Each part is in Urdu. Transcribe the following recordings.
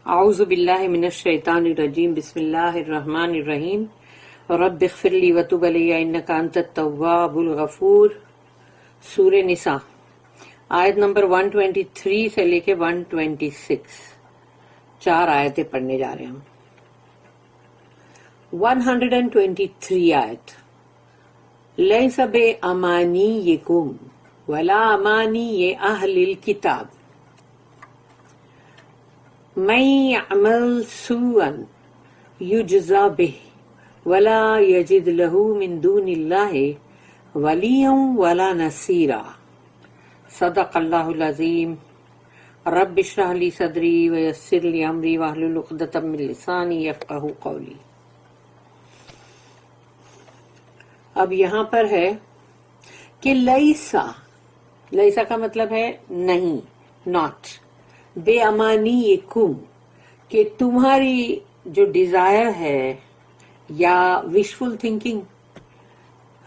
اعوذ باللہ من الشیطان الرجیم بسم اللہ الرحمن الرحیم رب اغفر لی وتب علی انک انت التواب الغفور۔ سورہ نساء آیت نمبر 123 سے لے کے 126، 4 آیتیں پڑھنے جا رہے ہیں ہم۔ 123 آیت، لیس بامانیکم ولا امانی اہل الکتاب من يعمل سوءا يجزى به ولا يجد له من دون الله وليا ولا نصيرا۔ صدق اللہ العظیم۔ رب اشرح لي صدری ويسر لي امری واحلل عقدۃ من لسانی یفقہوا قولی۔ اب یہاں پر ہے کہ لیسا، لیسا کا مطلب ہے نہیں، ناٹ، بے امانیکم، کہ تمہاری جو ڈیزائر ہے یا وشفل تھنکنگ،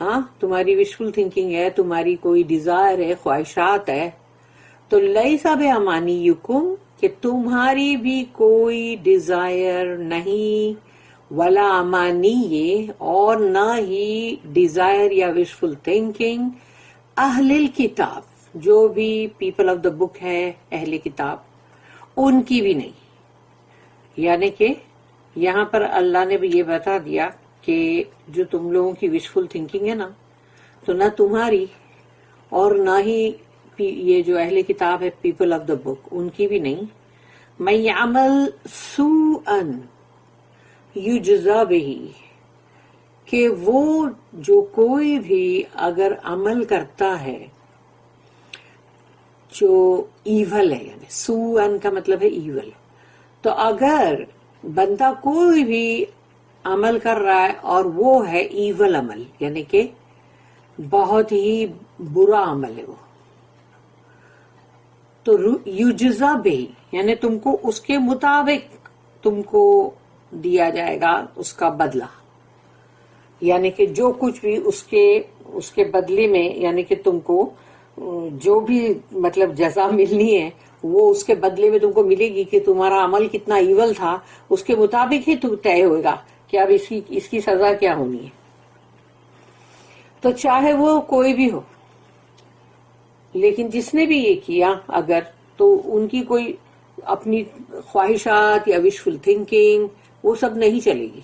ہاں تمہاری وشفل تھنکنگ ہے، تمہاری کوئی ڈیزائر ہے، خواہشات ہے، تو لیسا بے امانیکم، کہ تمہاری بھی کوئی ڈیزائر نہیں، ولا امانی، اور نہ ہی ڈیزائر یا وشفل تھنکنگ اہل الکتاب، جو بھی پیپل آف دا بک ہے، اہل کتاب، ان کی بھی نہیں۔ یعنی کہ یہاں پر اللہ نے بھی یہ بتا دیا کہ جو تم لوگوں کی وشفل تھنکنگ ہے نا، تو نہ تمہاری اور نہ ہی یہ جو اہل کتاب ہے، پیپل آف دا بک، ان کی بھی نہیں۔ من یعمل سوءا یجزا بہ، کہ وہ جو کوئی بھی اگر عمل کرتا ہے جو ایول ہے، یعنی سوءن کا مطلب ہے ایول، تو اگر بندہ کوئی بھی عمل کر رہا ہے اور وہ ہے ایول عمل، یعنی کہ بہت ہی برا عمل ہے وہ، تو یجزا بہ، یعنی تم کو اس کے مطابق تم کو دیا جائے گا اس کا بدلہ، یعنی کہ جو کچھ بھی اس کے بدلے میں، یعنی کہ تم کو جو بھی مطلب جزا ملنی ہے وہ اس کے بدلے میں تم کو ملے گی، کہ تمہارا عمل کتنا ایول تھا اس کے مطابق ہی طے ہوئے گا کہ اب اس کی سزا کیا ہونی ہے۔ تو چاہے وہ کوئی بھی ہو، لیکن جس نے بھی یہ کیا اگر، تو ان کی کوئی اپنی خواہشات یا وشفل تھنکنگ وہ سب نہیں چلے گی۔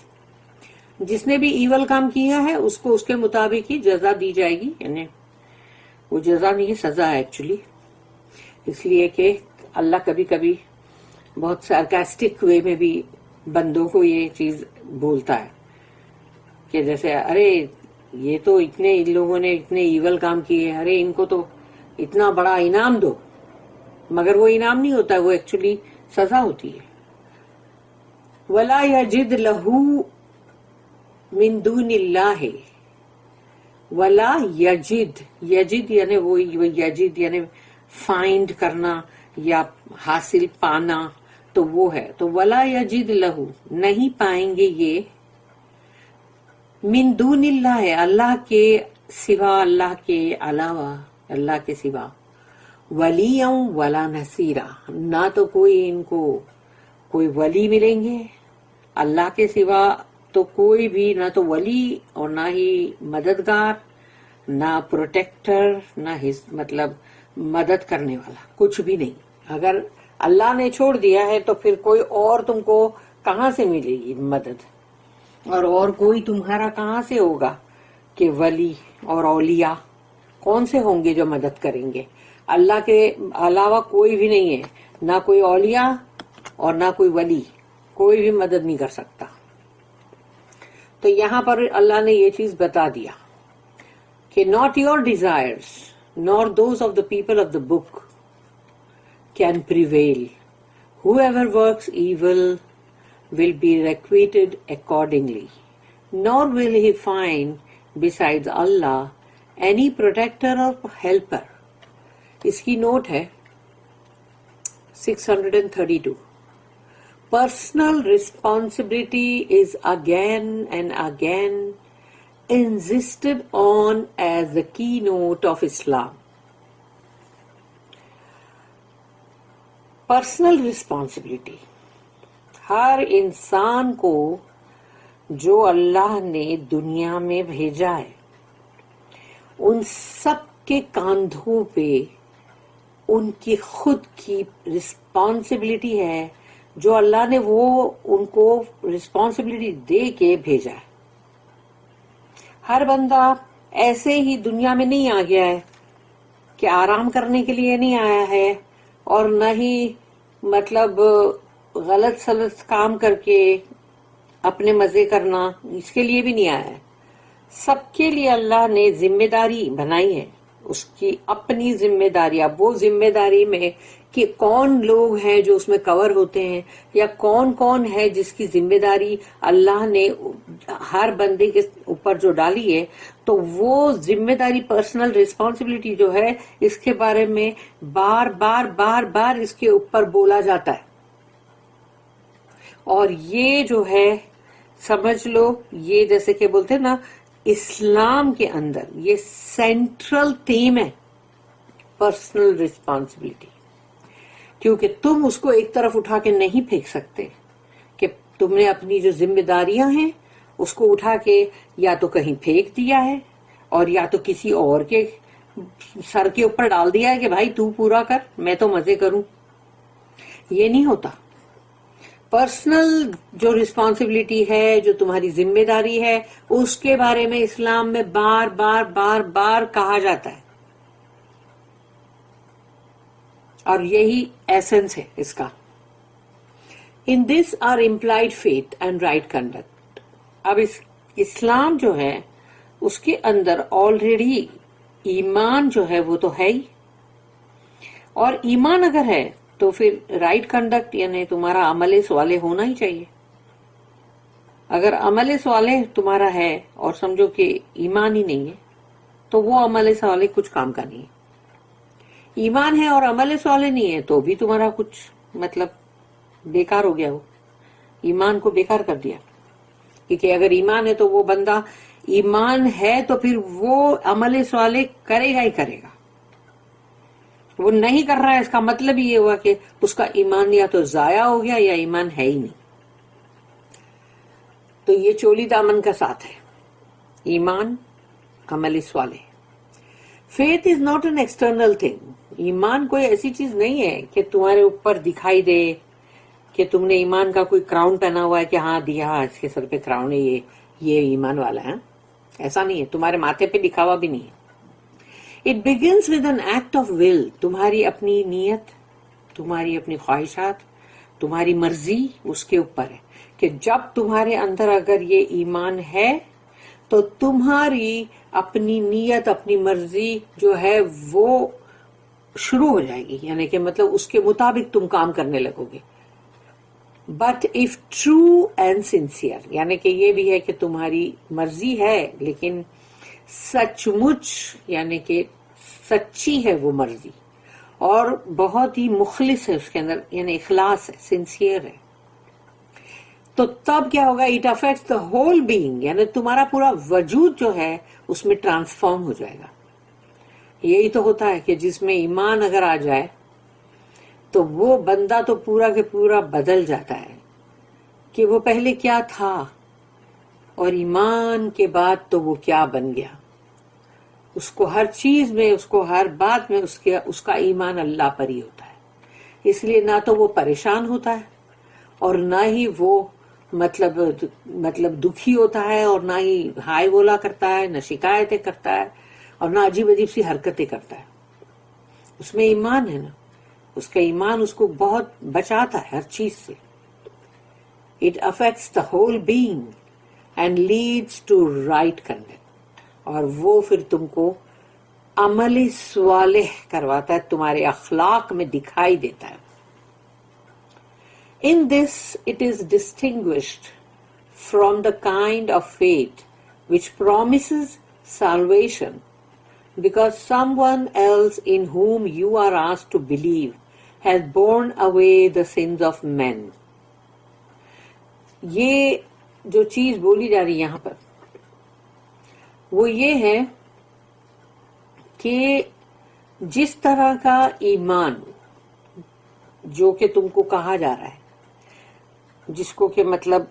جس نے بھی ایول کام کیا ہے اس کو اس کے مطابق ہی جزا دی جائے گی، یعنی وہ جزا نہیں، سزا ہے ایکچولی، اس لیے کہ اللہ کبھی کبھی بہت سارکاسٹک وے میں بھی بندوں کو یہ چیز بولتا ہے کہ جیسے ارے یہ تو ان لوگوں نے اتنے ایول کام کیے، ارے ان کو تو اتنا بڑا انعام دو، مگر وہ انعام نہیں ہوتا، وہ ایکچولی سزا ہوتی ہے۔ وَلَا يَجِدْ لَهُ مِن دُونِ اللَّهِ، ولا یجد، یجد یعنی وہ یجد یعنی فائنڈ کرنا یا حاصل پانا، تو وہ ہے، تو ولا یجد لہو، نہیں پائیں گے یہ، من دون اللہ، اللہ کے سوا، اللہ کے علاوہ، اللہ کے سوا، ولیا ولا نصیرا، نہ تو کوئی ان کو کوئی ولی ملیں گے اللہ کے سوا، تو کوئی بھی نہ تو ولی اور نہ ہی مددگار، نہ پروٹیکٹر، نہ مطلب مدد کرنے والا، کچھ بھی نہیں۔ اگر اللہ نے چھوڑ دیا ہے تو پھر کوئی اور تم کو کہاں سے ملے گی مدد، اور کوئی تمہارا کہاں سے ہوگا کہ ولی اور اولیاء کون سے ہوں گے جو مدد کریں گے؟ اللہ کے علاوہ کوئی بھی نہیں ہے، نہ کوئی اولیاء اور نہ کوئی ولی، کوئی بھی مدد نہیں کر سکتا۔ تو یہاں پر اللہ نے یہ چیز بتا دیا کہ not your desires nor those of the people of the book can prevail. Whoever works evil will be requited accordingly, nor will he find besides Allah any protector or helper. اس کی نوٹ ہے 632۔ Personal responsibility is again and again insisted on as the keynote of Islam. Personal responsibility, ہر انسان کو جو اللہ نے دنیا میں بھیجا ہے ان سب کے کاندھوں پہ ان کی خود کی رسپانسبلٹی ہے، جو اللہ نے وہ ان کو رسپانسبلٹی دے کے بھیجا ہے. ہر بندہ ایسے ہی دنیا میں نہیں آ گیا ہے کہ آرام کرنے کے لیے نہیں آیا ہے، اور نہ ہی مطلب غلط سلط کام کر کے اپنے مزے کرنا، اس کے لیے بھی نہیں آیا ہے. سب کے لیے اللہ نے ذمہ داری بنائی ہے، اس کی اپنی ذمہ داری. اب وہ ذمہ داری میں کہ کون لوگ ہیں جو اس میں کور ہوتے ہیں، یا کون کون ہے جس کی ذمہ داری اللہ نے ہر بندے کے اوپر جو ڈالی ہے، تو وہ ذمہ داری پرسنل ریسپانسبلٹی جو ہے اس کے بارے میں بار بار بار بار اس کے اوپر بولا جاتا ہے. اور یہ جو ہے سمجھ لو، یہ جیسے کہ بولتے ہیں نا اسلام کے اندر یہ سینٹرل تھیم ہے، پرسنل ریسپانسبلٹی. کیونکہ تم اس کو ایک طرف اٹھا کے نہیں پھینک سکتے کہ تم نے اپنی جو ذمہ داریاں ہیں اس کو اٹھا کے یا تو کہیں پھینک دیا ہے، اور یا تو کسی اور کے سر کے اوپر ڈال دیا ہے کہ بھائی تو پورا کر، میں تو مزے کروں. یہ نہیں ہوتا. پرسنل جو رسپانسبلٹی ہے، جو تمہاری ذمہ داری ہے، اس کے بارے میں اسلام میں بار بار بار بار کہا جاتا ہے، اور یہی ایسنس ہے اس کا. In this are employed faith and right conduct. اب اسلام جو ہے اس کے اندر آلریڈی ایمان جو ہے وہ تو ہے ہی، اور ایمان اگر ہے تو پھر رائٹ کنڈکٹ یعنی تمہارا عمل صالح ہونا ہی چاہیے. اگر عمل صالح تمہارا ہے اور سمجھو کہ ایمان ہی نہیں ہے تو وہ عمل صالح کچھ کام کا نہیں ہے. ایمان ہے اور عمل صالح نہیں ہے تو بھی تمہارا کچھ مطلب بیکار ہو گیا. وہ ایمان کو بیکار کر دیا. کیونکہ اگر ایمان ہے تو وہ بندہ ایمان ہے تو پھر وہ عمل صالح کرے گا ہی کرے گا. وہ نہیں کر رہا ہے اس کا مطلب یہ ہوا کہ اس کا ایمان یا تو ضائع ہو گیا یا ایمان ہے ہی نہیں. تو یہ چولی دامن کا ساتھ ہے، ایمان عمل صالح. Faith is not an external thing. ایمان کوئی ایسی چیز نہیں ہے کہ تمہارے اوپر دکھائی دے کہ تم نے ایمان کا کوئی کراؤن پہنا ہوا ہے کہ ہاں دیا اس کے سر پہ کراؤن ہے، یہ ایمان والا ہے. ایسا نہیں ہے، تمہارے ماتھے پہ لکھا ہوا بھی نہیں ہے. It begins with an act of will. تمہاری اپنی نیت، تمہاری اپنی خواہشات، تمہاری مرضی اس کے اوپر ہے کہ جب تمہارے اندر اگر یہ ایمان ہے تو تمہاری اپنی نیت، اپنی مرضی جو ہے وہ شروع ہو جائے گی، یعنی کہ مطلب اس کے مطابق تم کام کرنے لگو گے. But if true and sincere، یعنی کہ یہ بھی ہے کہ تمہاری مرضی ہے لیکن سچ مچ یعنی کہ سچی ہے وہ مرضی، اور بہت ہی مخلص ہے اس کے اندر، یعنی اخلاص ہے، سنسیئر ہے، تو تب کیا ہوگا؟ It affects the whole being, یعنی تمہارا پورا وجود جو ہے اس میں ٹرانسفارم ہو جائے گا. یہی تو ہوتا ہے کہ جس میں ایمان اگر آ جائے تو وہ بندہ تو پورا کے پورا بدل جاتا ہے کہ وہ پہلے کیا تھا اور ایمان کے بعد تو وہ کیا بن گیا. اس کو ہر چیز میں، اس کو ہر بات میں اس کا ایمان اللہ پر ہی ہوتا ہے. اس لیے نہ تو وہ پریشان ہوتا ہے اور نہ ہی وہ مطلب دکھی ہوتا ہے، اور نہ ہی ہائے بولا کرتا ہے، نہ شکایتیں کرتا ہے، اور نہ عجیب عجیب سی حرکتیں کرتا ہے. اس میں ایمان ہے نا، اس کا ایمان اس کو بہت بچاتا ہے ہر چیز سے. It affects the whole being and leads to right conduct. اور وہ پھر تم کو عمل صالح کرواتا ہے، تمہارے اخلاق میں دکھائی دیتا ہے. In this it is distinguished from the kind of faith which promises salvation, because someone else in whom you are asked to believe has borne away the sins of men. یہ جو چیز بولی جا رہی ہے یہاں پر وہ یہ ہے کہ جس طرح کا ایمان جو کہ تم کو کہا جا رہا ہے، جس کو کہ مطلب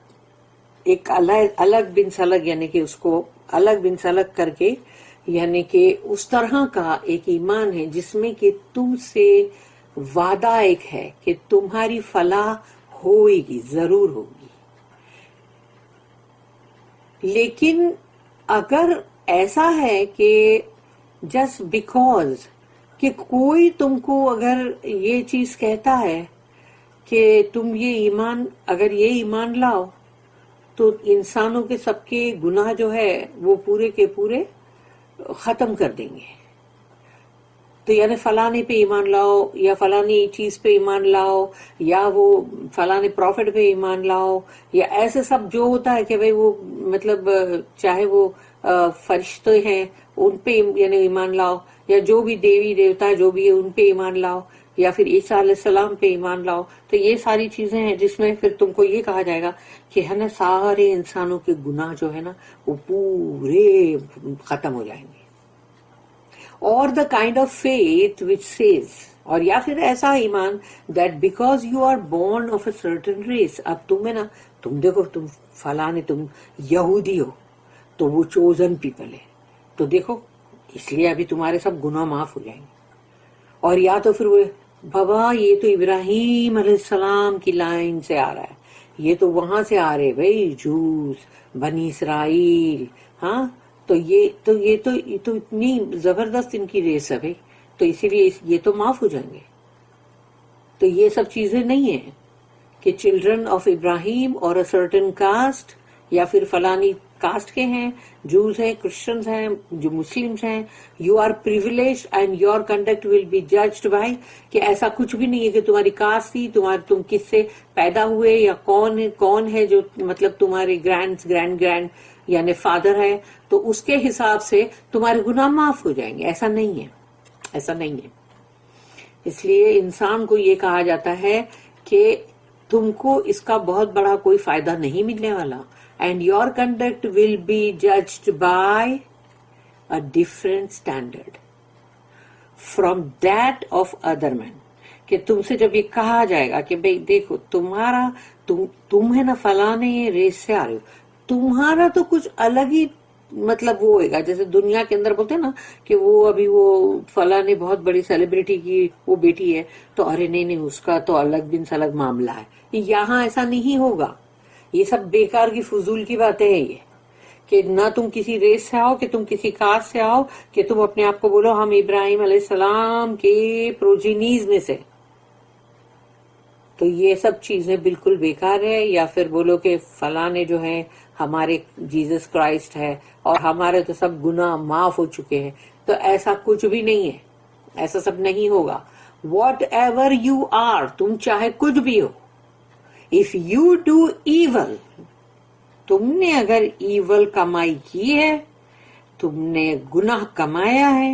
ایک الگ بن سلگ، یعنی کہ اس کو الگ بن سلگ کر کے، یعنی کہ اس طرح کا ایک ایمان ہے جس میں کہ تم سے وعدہ ایک ہے کہ تمہاری فلاح ہوئے گی، ضرور ہوگی. لیکن اگر ایسا ہے کہ جسٹ بیکاز کہ کوئی تم کو اگر یہ چیز کہتا ہے کہ تم یہ ایمان، اگر یہ ایمان لاؤ تو انسانوں کے سب کے گناہ جو ہے وہ پورے کے پورے ختم کر دیں گے، تو یعنی فلانے پہ ایمان لاؤ، یا فلانی چیز پہ ایمان لاؤ، یا وہ فلانے پروفٹ پہ ایمان لاؤ، یا ایسے سب جو ہوتا ہے کہ بھئی وہ مطلب چاہے وہ فرشتے ہیں ان پہ یعنی ایمان لاؤ، یا جو بھی دیوی دیوتا جو بھی ہے ان پہ ایمان لاؤ، یا پھر عیسیٰ علیہ السلام پہ ایمان لاؤ. تو یہ ساری چیزیں ہیں جس میں پھر تم کو یہ کہا جائے گا کہ ہے نا سارے انسانوں کے گناہ جو ہے نا وہ پورے ختم ہو جائیں گے. اور the kind of faith which says, اور یا پھر ایسا ایمان that because you are born of a certain race, اب تم ہے نا، تم دیکھو تم فلانے تم یہودی ہو تو وہ چوزن پیپل ہے، تو دیکھو اس لیے ابھی تمہارے سب گناہ معاف ہو جائیں گے. اور یا تو پھر وہ بابا یہ تو ابراہیم علیہ السلام کی لائن سے آ رہا ہے، یہ تو وہاں سے آ رہے بھائی جوس بنی اسرائیل، ہاں تو یہ تو اتنی زبردست ان کی ریس ہے بھائی، تو اسی لیے یہ تو معاف ہو جائیں گے. تو یہ سب چیزیں نہیں ہیں کہ چلڈرن آف ابراہیم اور اے سرٹن کاسٹ، یا پھر فلانی کاسٹ کے ہیں، جوز ہیں، کرسچنز ہیں، جو مسلمز ہیں، you are privileged and your conduct will be judged by, کہ ایسا کچھ بھی نہیں ہے کہ تمہاری کاسٹ تھی، تم کس سے پیدا ہوئے، یا کون ہے جو مطلب تمہارے گرینڈ یعنی فادر ہے، تو اس کے حساب سے تمہارے گناہ معاف ہو جائیں گے. ایسا نہیں ہے، ایسا نہیں ہے. اس لیے انسان کو یہ کہا جاتا ہے کہ تم کو اس کا بہت بڑا کوئی فائدہ نہیں ملنے والا، and your conduct will be judged by a different standard from that of other men. کہ تم سے جب یہ کہا جائے گا کہ بھئی دیکھو تم ہے نا فلانے ریس سے آ رہے ہو، تمہارا تو کچھ الگ ہی مطلب وہ ہوئے گا. جیسے دنیا کے اندر بولتے ہیں نا کہ وہ ابھی وہ فلانے بہت بڑی سیلیبریٹی کی وہ بیٹی ہے تو ارے نہیں اس کا تو الگ بن سلگ معاملہ ہے. یہاں ایسا نہیں ہوگا. یہ سب بیکار کی فضول کی باتیں ہیں یہ، کہ نہ تم کسی ریس سے آؤ، کہ تم کسی کاسٹ سے آؤ، کہ تم اپنے آپ کو بولو ہم ابراہیم علیہ السلام کے پروجینیز میں سے. تو یہ سب چیزیں بالکل بیکار ہے. یا پھر بولو کہ فلانے جو ہیں ہمارے جیزس کرائسٹ ہے اور ہمارے تو سب گناہ معاف ہو چکے ہیں. تو ایسا کچھ بھی نہیں ہے، ایسا سب نہیں ہوگا. واٹ ایور یو آر، تم چاہے کچھ بھی ہو، if you do evil، تم نے اگر ایول کمائی کی ہے، تم نے گناہ کمایا ہے،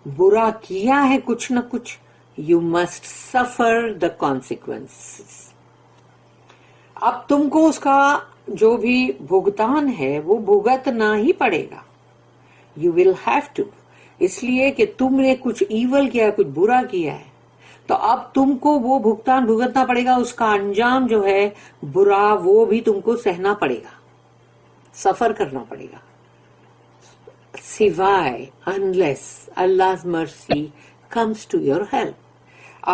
برا کیا ہے کچھ نہ کچھ، you must suffer the consequences. اب تم کو اس کا جو بھی بھگتان ہے وہ بھگتنا ہی پڑے گا. you will have to، اس لیے کہ تم نے کچھ ایول کیا ہے، کچھ برا کیا ہے، تو اب تم کو وہ بھگتان بھگتنا پڑے گا. اس کا انجام جو ہے برا وہ بھی تم کو سہنا پڑے گا، سفر کرنا پڑے گا. سوائے unless Allah's mercy comes to your help،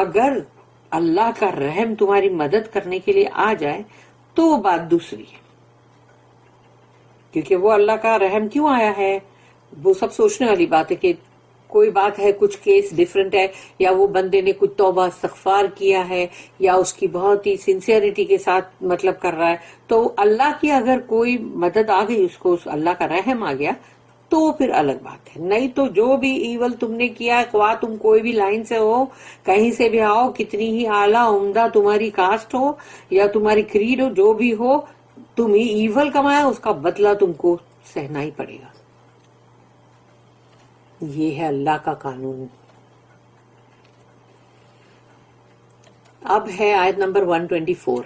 اگر اللہ کا رحم تمہاری مدد کرنے کے لیے آ جائے تو وہ بات دوسری ہے. کیونکہ وہ اللہ کا رحم کیوں آیا ہے وہ سب سوچنے والی بات ہے. کہ کوئی بات ہے، کچھ کیس ڈیفرنٹ ہے، یا وہ بندے نے کچھ توبہ استغفار کیا ہے، یا اس کی بہت ہی سنسیئرٹی کے ساتھ مطلب کر رہا ہے، تو اللہ کی اگر کوئی مدد آ گئی، اس کو اللہ کا رحم آ گیا تو پھر الگ بات ہے. نہیں تو جو بھی ایول تم نے کیا، خواہ تم کوئی بھی لائن سے ہو، کہیں سے بھی آؤ، کتنی ہی اعلیٰ عمدہ تمہاری کاسٹ ہو یا تمہاری کریڈ ہو، جو بھی ہو، تم ہی ایول کمایا، اس کا بدلہ تم کو سہنا ہی پڑے گا. یہ ہے اللہ کا قانون. اب ہے آیت نمبر 124.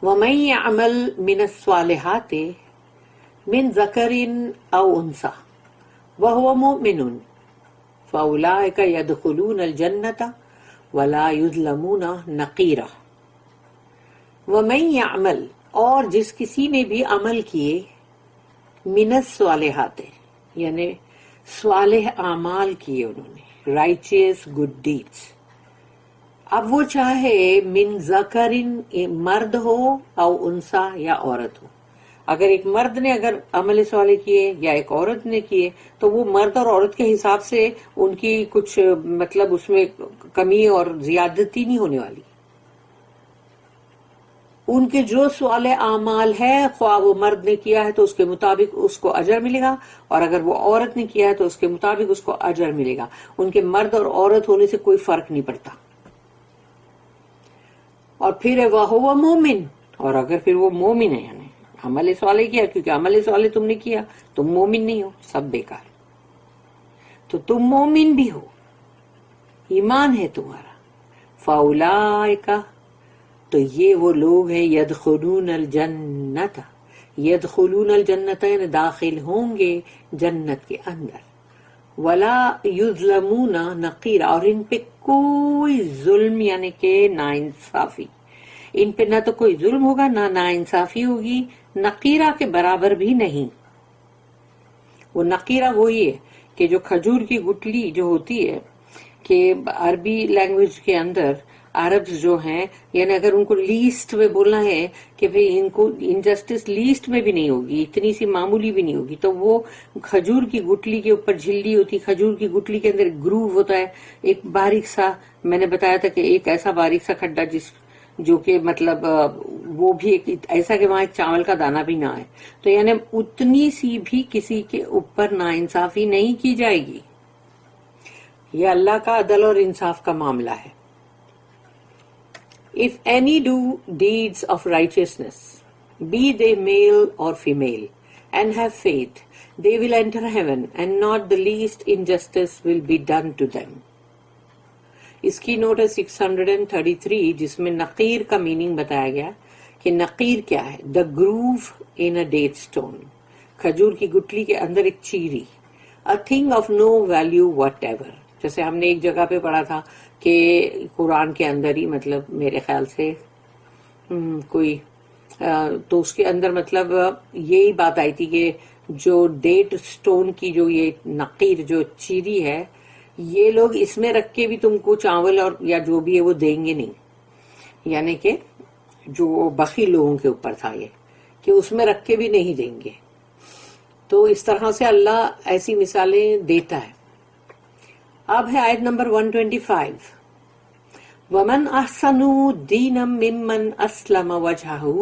وَمَن يَعْمَلْ مِنَ الصَّالِحَاتِ مِن ذَكَرٍ أَوْ أُنثَىٰ وَهُوَ مُؤْمِنٌ فَأُولَٰئِكَ يَدْخُلُونَ الْجَنَّةَ وَلَا يُظْلَمُونَ نَقِيرًا. وَمَن يَعْمَلْ، اور جس کسی نے بھی عمل کیے، من الصالحات، یعنی صالح اعمال کیے انہوں نے، رائچیس گڈ ڈیڈس، اب وہ چاہے من ذکرن، مرد ہو، او انسا، یا عورت ہو. اگر ایک مرد نے اگر عمل صالح کیے یا ایک عورت نے کیے تو وہ مرد اور عورت کے حساب سے ان کی کچھ مطلب اس میں کمی اور زیادتی نہیں ہونے والی. ان کے جو صالح اعمال ہے، خواہ وہ مرد نے کیا ہے تو اس کے مطابق اس کو اجر ملے گا، اور اگر وہ عورت نے کیا ہے تو اس کے مطابق اس کو اجر ملے گا. ان کے مرد اور عورت ہونے سے کوئی فرق نہیں پڑتا. اور پھر وَهُوَ مُؤْمِنٌ، اور اگر پھر وہ مومن ہے، یعنی عمل صالح کیا، کیونکہ عمل صالح تم نے کیا، تم مومن نہیں ہو، سب بیکار، تو تم مومن بھی ہو، ایمان ہے تمہارا. فَأُولَٰئِكَ، تو یہ وہ لوگ ہیں، يَدْخُلُونَ الْجَنَّةَ، يَدْخُلُونَ الْجَنَّةَ یعنی داخل ہوں گے جنت کے اندر. وَلَا يُظْلَمُونَ نَقِيرًا، اور ان پہ کوئی ظلم یعنی کہ ناانصافی، ان پہ نہ تو کوئی ظلم ہوگا نہ ناانصافی ہوگی، نقیرہ کے برابر بھی نہیں. وہ نقیرہ وہی ہے کہ جو کھجور کی گٹلی جو ہوتی ہے، کہ عربی لینگویج کے اندر عربز جو ہیں، یعنی اگر ان کو لیسٹ میں بولنا ہے کہ بھئی ان کو انجسٹس لیسٹ میں بھی نہیں ہوگی، اتنی سی معمولی بھی نہیں ہوگی، تو وہ کھجور کی گٹلی کے اوپر جھلی ہوتی، کھجور کی گٹلی کے اندر گروو ہوتا ہے، ایک باریک سا، میں نے بتایا تھا کہ ایک ایسا باریک سا کھڈا جو کہ مطلب وہ بھی ایک ایسا کہ وہاں ایک چاول کا دانہ بھی نہ آئے، تو یعنی اتنی سی بھی کسی کے اوپر ناانصافی نہیں کی جائے گی. یہ اللہ کا عدل اور انصاف کا معاملہ ہے. If any do deeds of righteousness, be they male or female, and have faith, they will enter heaven, and not the least injustice will be done to them. اس کی نوٹ ہے 633، جس میں نقیر کا میننگ بتایا گیا کہ نقیر کیا ہے. دا grove in a date stone, کھجور کی گٹلی کے اندر ایک cherry. A thing of no value what ever, جیسے ہم نے ایک جگہ پہ پڑھا تھا کہ قرآن کے اندر ہی مطلب میرے خیال سے کوئی تو اس کے اندر مطلب یہی بات آئی تھی کہ جو ڈیٹ اسٹون کی جو یہ نقیر جو چیری ہے، یہ لوگ اس میں رکھ کے بھی تم کو چاول اور یا جو بھی ہے وہ دیں گے نہیں. یعنی کہ جو بخیل لوگوں کے اوپر تھا یہ کہ اس میں رکھ کے بھی نہیں دیں گے. تو اس طرح سے اللہ ایسی مثالیں دیتا ہے. اب ہے آیت نمبر 125. وَمَنْ أَحْسَنُ دِينًا مِّمَّنْ أَسْلَمَ وَجْهَهُ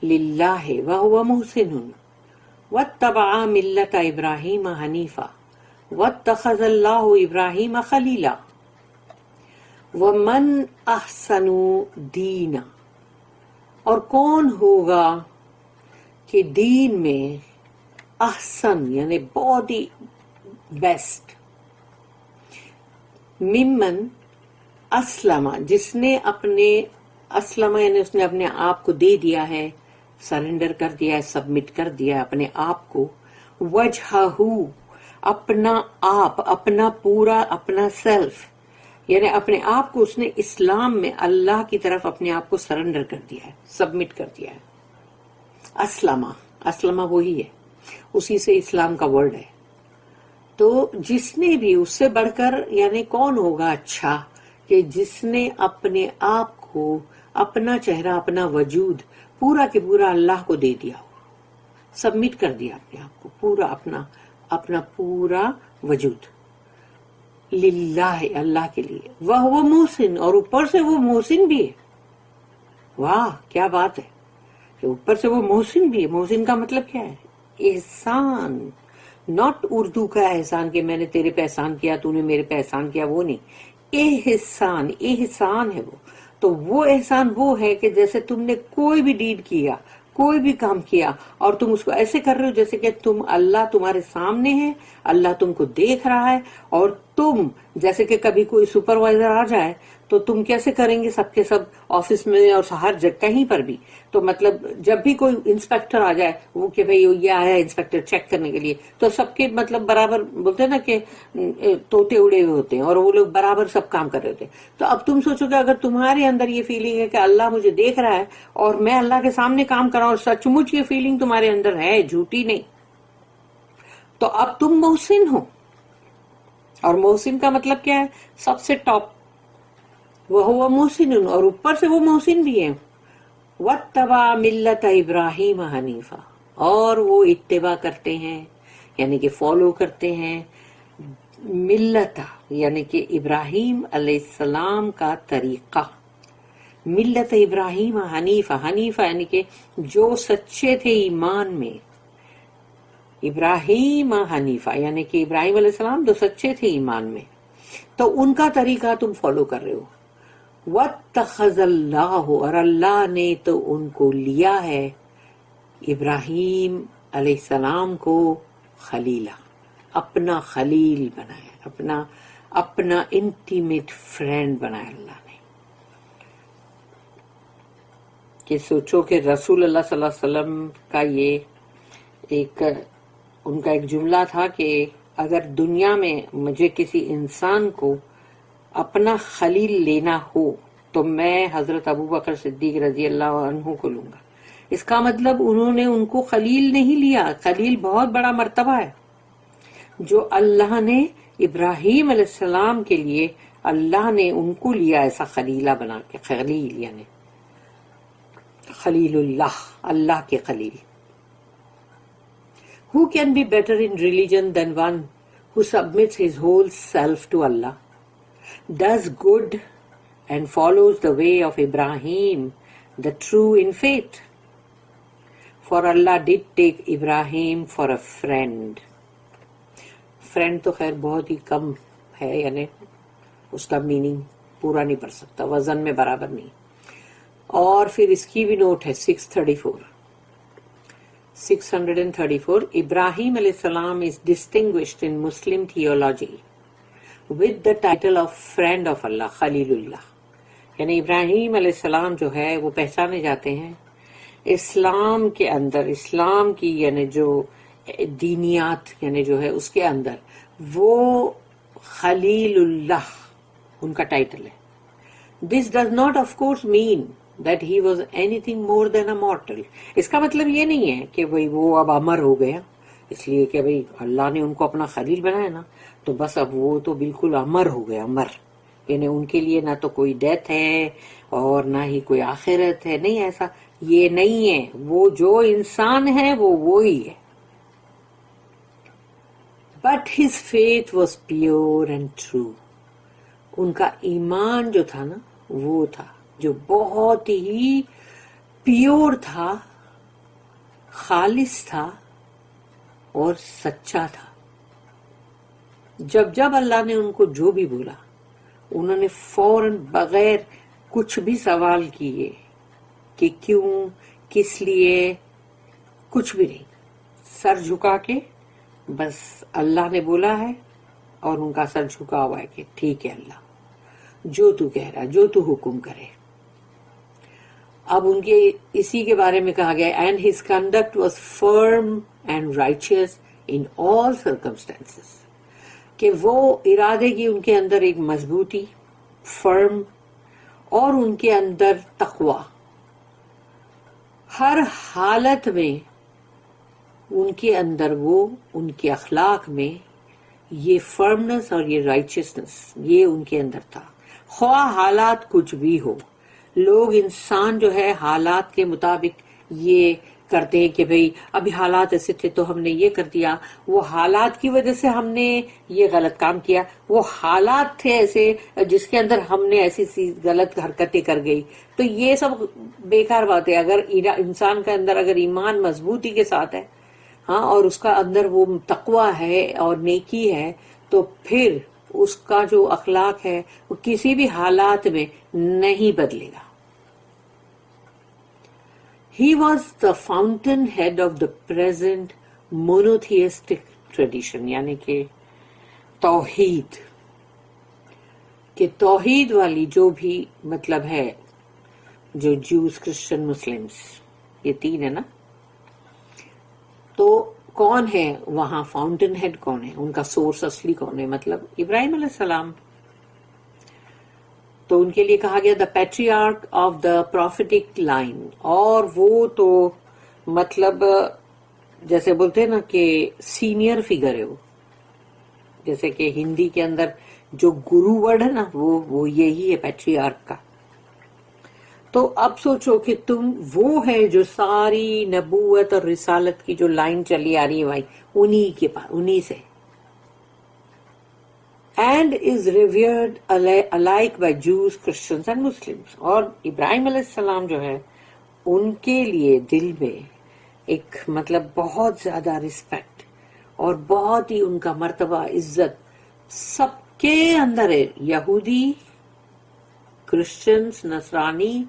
لِلَّهِ وَهُوَ مُحْسِنٌ وَاتَّبَعَ مِلَّةَ إِبْرَاهِيمَ حَنِيفًا وَاتَّخَذَ اللَّهُ إِبْرَاهِيمَ خَلِيلًا. وَمَنْ أَحْسَنُ دِينًا، اور کون ہوگا کہ دین میں احسن یعنی بہت ہی بیسٹ، ممن اسلم جس نے اپنے اسلم یعنی اس نے اپنے آپ کو دے دیا ہے، سرنڈر کر دیا ہے، سبمٹ کر دیا ہے اپنے آپ کو، وجہہ اپنا آپ، اپنا پورا اپنا سیلف، یعنی اپنے آپ کو اس نے اسلام میں اللہ کی طرف اپنے آپ کو سرنڈر کر دیا ہے، سبمٹ کر دیا ہے. اسلمہ وہی ہے، اسی سے اسلام کا ورڈ ہے. تو جس نے بھی اس سے بڑھ کر یعنی کون ہوگا اچھا کہ جس نے اپنے آپ کو، اپنا چہرہ، اپنا وجود پورا کے پورا اللہ کو دے دیا ہو، سبمٹ کر دیا اپنے آپ کو پورا، اپنا پورا وجود للہ، اللہ کے لیے. وہ محسن، اور اوپر سے وہ محسن بھی ہے. واہ کیا بات ہے کہ اوپر سے وہ محسن بھی ہے. محسن کا مطلب کیا ہے؟ احسان، ناٹ اردو کا احسان کہ میں نے تیرے پہ احسان کیا، تو نے میرے پہ احسان کیا، وہ نہیں. احسان، احسان ہے وہ. تو وہ احسان وہ ہے کہ جیسے تم نے کوئی بھی ڈیڈ کیا، کوئی بھی کام کیا، اور تم اس کو ایسے کر رہے ہو جیسے کہ تم، اللہ تمہارے سامنے ہے، اللہ تم کو دیکھ رہا ہے، اور تم جیسے کہ کبھی کوئی سپروائزر آ جائے تو تم کیسے کریں گے سب کے سب آفس میں اور ہر جگہ کہیں پر بھی؟ تو مطلب جب بھی کوئی انسپیکٹر آ جائے وہ کہ بھئی یہ آیا ہے انسپیکٹر چیک کرنے کے لیے، تو سب کے مطلب برابر بولتے ہیں نا کہ طوطے اڑے ہوئے ہوتے ہیں اور وہ لوگ برابر سب کام کر رہے ہوتے ہیں. تو اب تم سوچو کہ اگر تمہارے اندر یہ فیلنگ ہے کہ اللہ مجھے دیکھ رہا ہے اور میں اللہ کے سامنے کام کر رہا ہوں، اور سچ مچ یہ فیلنگ تمہارے اندر ہے، جھوٹی نہیں، تو اب تم محسن ہو. اور محسن کا مطلب کیا ہے؟ سب سے ٹاپ وہ محسن، اور اوپر سے وہ محسن بھی ہیں. وَاتَّبَعَ مِلَّةَ إِبْرَاهِيمَ حَنِيفًا، اور وہ اتباع کرتے ہیں یعنی کہ فالو کرتے ہیں ملت یعنی کہ ابراہیم علیہ السلام کا طریقہ. ملت ابراہیم حنیفہ، حنیفہ یعنی کہ جو سچے تھے ایمان میں. ابراہیم حنیفہ یعنی کہ ابراہیم علیہ السلام جو سچے تھے ایمان میں، تو ان کا طریقہ تم فالو کر رہے ہو. وَاتَّخَذَ اللَّهُ، اور اللہ نے تو ان کو لیا ہے ابراہیم علیہ السلام کو خلیلا، اپنا خلیل بنایا، اپنا انٹیمیٹ فرینڈ بنایا اللہ نے. کہ سوچو کہ رسول اللہ صلی اللہ علیہ وسلم کا یہ ان کا ایک جملہ تھا کہ اگر دنیا میں مجھے کسی انسان کو اپنا خلیل لینا ہو تو میں حضرت ابوبکر صدیق رضی اللہ عنہ کو لوں گا. اس کا مطلب انہوں نے ان کو خلیل نہیں لیا. خلیل بہت بڑا مرتبہ ہے جو اللہ نے ابراہیم علیہ السلام کے لیے، اللہ نے ان کو لیا ایسا خلیلہ بنا کے. خلیل یعنی خلیل اللہ، اللہ کے خلیل. Who can be better in religion than one who submits his whole self to Allah, does good and follows the way of Ibrahim, the true in faith? For Allah did take Ibrahim for a friend. Friend تو خیر بہت ہی کم ہے، یعنی اس کا میننگ پورا نہیں پڑ سکتا، وزن میں برابر نہیں. اور پھر اس کی بھی نوٹ ہے 634. ابراہیم علیہ السلام is distinguished in Muslim theology with the title of friend of Allah, خلیل اللہ. یعنی ابراہیم علیہ السلام جو ہے وہ پہچانے جاتے ہیں اسلام کے اندر، اسلام کی یعنی جو دینیات یعنی جو ہے اس کے اندر وہ خلیل اللہ ان کا ٹائٹل ہے. This does not of course mean that he was anything more than a mortal. اس کا مطلب یہ نہیں ہے کہ وہ اب امر ہو گیا اس لیے کہ اللہ نے ان کو اپنا خلیل بنایا نا تو بس اب وہ تو بالکل امر ہو گیا. امر یعنی ان کے لیے نہ تو کوئی ڈیتھ ہے اور نہ ہی کوئی آخرت ہے، نہیں، ایسا یہ نہیں ہے. وہ جو انسان ہے وہ وہی ہے. But his faith was pure and true. ان کا ایمان جو تھا نا وہ تھا جو بہت ہی پیور تھا، خالص تھا اور سچا تھا. جب اللہ نے ان کو جو بھی بولا انہوں نے فوراً بغیر کچھ بھی سوال کیے کہ کیوں، کس لیے، کچھ بھی نہیں، سر جھکا کے بس اللہ نے بولا ہے اور ان کا سر جھکا ہوا ہے کہ ٹھیک ہے اللہ، جو تو کہہ رہا، جو تو حکم کرے. اب ان کے اسی کے بارے میں کہا گیا and his conduct was firm and رائچیس in all circumstances, کہ وہ ارادے کی ان کے اندر ایک مضبوطی، فرم، اور ان کے اندر تقوی. ہر حالت میں ان کے اندر وہ، ان کے اخلاق میں یہ فرمنس اور یہ رائچسنس یہ ان کے اندر تھا. خواہ حالات کچھ بھی ہو، لوگ انسان جو ہے حالات کے مطابق یہ کرتے ہیں کہ بھئی ابھی حالات ایسے تھے تو ہم نے یہ کر دیا، وہ حالات کی وجہ سے ہم نے یہ غلط کام کیا، وہ حالات تھے ایسے جس کے اندر ہم نے ایسی غلط حرکتیں کر گئی. تو یہ سب بیکار بات ہے. اگر انسان کے اندر اگر ایمان مضبوطی کے ساتھ ہے ہاں اور اس کا اندر وہ تقوی ہے اور نیکی ہے تو پھر اس کا جو اخلاق ہے وہ کسی بھی حالات میں نہیں بدلے گا. He was the fountain head of the present monotheistic tradition، یعنی کہ توحید. کہ توحید والی جو بھی مطلب ہے، جو جوز، کرسچن، مسلمس، یہ تین ہے نا، تو کون ہے وہاں فاؤنٹین ہیڈ، کون ہے ان کا سورس اصلی، کون ہے؟ مطلب ابراہیم علیہ السلام. تو ان کے لیے کہا گیا دا پیٹریارک آف دا پروفیٹک لائن، اور وہ تو مطلب جیسے بولتے ہیں نا کہ سینئر فگر ہے وہ، جیسے کہ ہندی کے اندر جو گرو ورڈ ہے نا وہ یہی ہے پیٹریارک کا. تو اب سوچو کہ تم وہ ہے جو ساری نبوت اور رسالت کی جو لائن چلی آ رہی ہے بھائی، انہی کے پاس، انہی سے. And is revered alike by Jews, Christians and Muslims. اور ابراہیم علیہ السلام جو ہے ان کے لیے دل میں ایک مطلب بہت زیادہ رسپیکٹ اور بہت ہی ان کا مرتبہ، عزت سب کے اندر ہے، یہودی، کرسچنز، نصرانی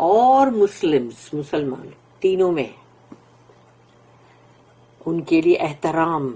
اور مسلمان تینوں میں ان کے لیے احترام